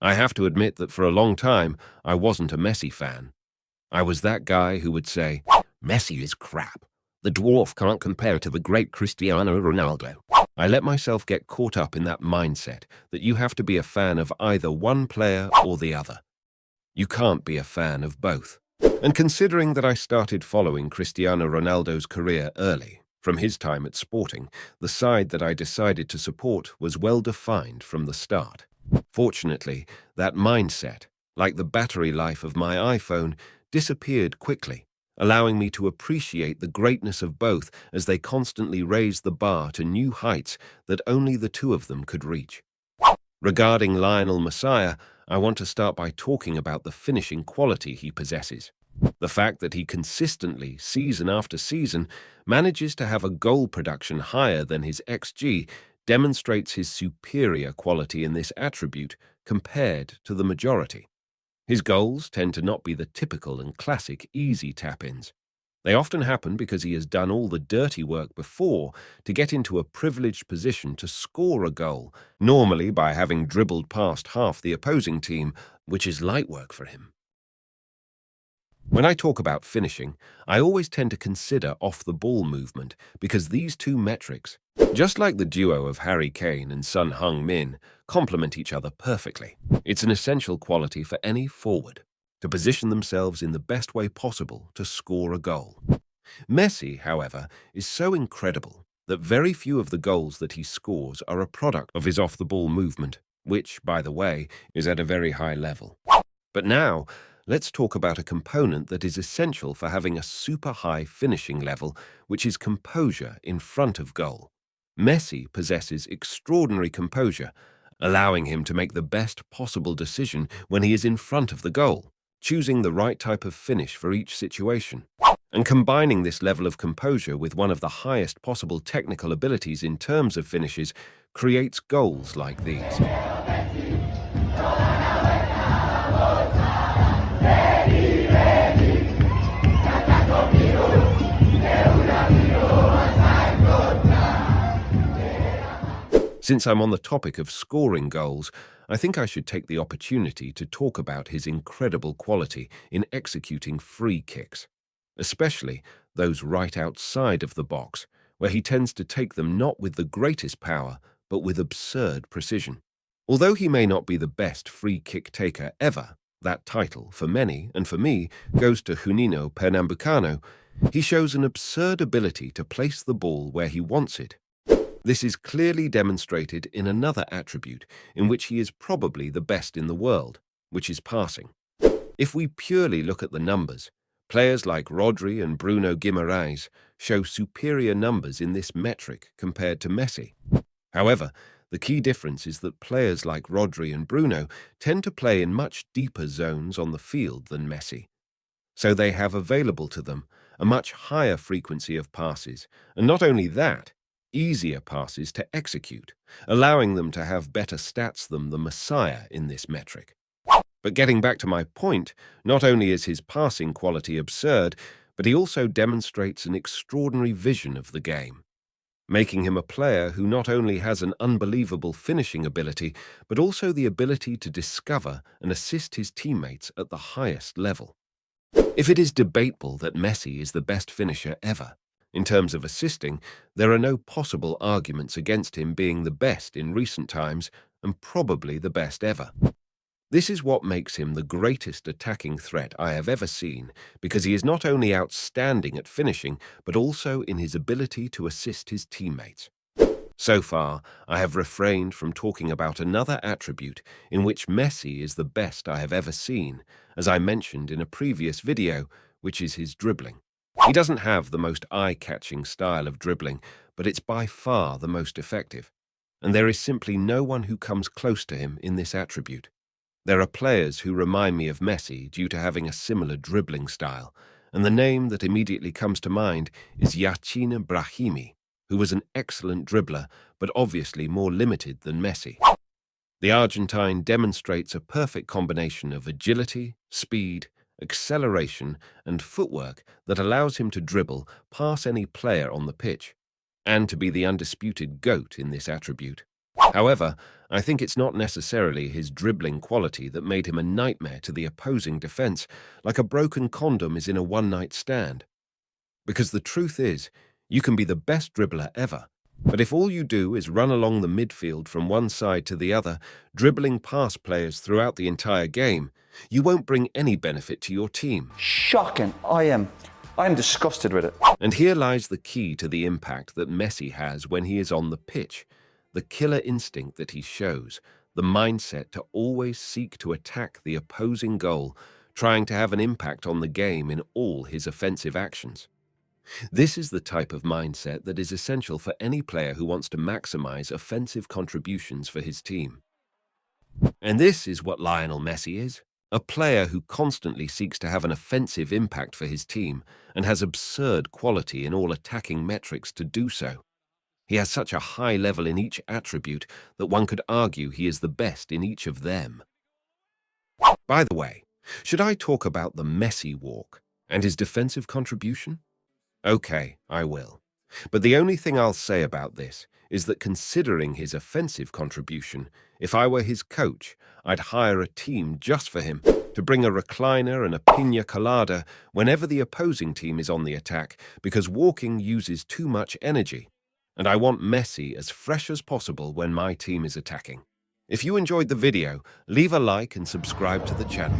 I have to admit that for a long time, I wasn't a Messi fan. I was that guy who would say, Messi is crap. The dwarf can't compare to the great Cristiano Ronaldo. I let myself get caught up in that mindset that you have to be a fan of either one player or the other. You can't be a fan of both. And considering that I started following Cristiano Ronaldo's career early, from his time at Sporting, the side that I decided to support was well defined from the start. Fortunately, that mindset, like the battery life of my iPhone, disappeared quickly, allowing me to appreciate the greatness of both as they constantly raised the bar to new heights that only the two of them could reach. Regarding Lionel Messi, I want to start by talking about the finishing quality he possesses. The fact that he consistently, season after season, manages to have a goal production higher than his XG demonstrates his superior quality in this attribute compared to the majority. His goals tend to not be the typical and classic easy tap-ins. They often happen because he has done all the dirty work before to get into a privileged position to score a goal, normally by having dribbled past half the opposing team, which is light work for him. When I talk about finishing, I always tend to consider off-the-ball movement because these two metrics, just like the duo of Harry Kane and Son Heung-min, complement each other perfectly. It's an essential quality for any forward to position themselves in the best way possible to score a goal. Messi, however, is so incredible that very few of the goals that he scores are a product of his off-the-ball movement, which, by the way, is at a very high level. But now, let's talk about a component that is essential for having a super high finishing level, which is composure in front of goal. Messi possesses extraordinary composure, allowing him to make the best possible decision when he is in front of the goal, choosing the right type of finish for each situation. And combining this level of composure with one of the highest possible technical abilities in terms of finishes creates goals like these. Since I'm on the topic of scoring goals, I think I should take the opportunity to talk about his incredible quality in executing free kicks, especially those right outside of the box, where he tends to take them not with the greatest power, but with absurd precision. Although he may not be the best free kick taker ever, that title, for many, and for me, goes to Juninho Pernambucano, he shows an absurd ability to place the ball where he wants it. This is clearly demonstrated in another attribute in which he is probably the best in the world, which is passing. If we purely look at the numbers, players like Rodri and Bruno Guimaraes show superior numbers in this metric compared to Messi. However, the key difference is that players like Rodri and Bruno tend to play in much deeper zones on the field than Messi. So they have available to them a much higher frequency of passes, and not only that, easier passes to execute, allowing them to have better stats than the Messiah in this metric. But getting back to my point, not only is his passing quality absurd, but he also demonstrates an extraordinary vision of the game, making him a player who not only has an unbelievable finishing ability, but also the ability to discover and assist his teammates at the highest level. If it is debatable that Messi is the best finisher ever, in terms of assisting, there are no possible arguments against him being the best in recent times and probably the best ever. This is what makes him the greatest attacking threat I have ever seen, because he is not only outstanding at finishing, but also in his ability to assist his teammates. So far, I have refrained from talking about another attribute in which Messi is the best I have ever seen, as I mentioned in a previous video, which is his dribbling. He doesn't have the most eye-catching style of dribbling, but it's by far the most effective. And there is simply no one who comes close to him in this attribute. There are players who remind me of Messi due to having a similar dribbling style, and the name that immediately comes to mind is Yacine Brahimi, who was an excellent dribbler, but obviously more limited than Messi. The Argentine demonstrates a perfect combination of agility, speed, acceleration, and footwork that allows him to dribble past any player on the pitch, and to be the undisputed GOAT in this attribute. However, I think it's not necessarily his dribbling quality that made him a nightmare to the opposing defense, like a broken condom is in a one-night stand. Because the truth is, you can be the best dribbler ever, but if all you do is run along the midfield from one side to the other, dribbling past players throughout the entire game, you won't bring any benefit to your team. Shocking. I'm disgusted with it. And here lies the key to the impact that Messi has when he is on the pitch. The killer instinct that he shows, the mindset to always seek to attack the opposing goal, trying to have an impact on the game in all his offensive actions. This is the type of mindset that is essential for any player who wants to maximize offensive contributions for his team. And this is what Lionel Messi is, a player who constantly seeks to have an offensive impact for his team and has absurd quality in all attacking metrics to do so. He has such a high level in each attribute that one could argue he is the best in each of them. By the way, should I talk about the Messi walk and his defensive contribution? Okay, I will. But the only thing I'll say about this is that considering his offensive contribution, if I were his coach, I'd hire a team just for him to bring a recliner and a piña colada whenever the opposing team is on the attack, because walking uses too much energy. And I want Messi as fresh as possible when my team is attacking. If you enjoyed the video, leave a like and subscribe to the channel.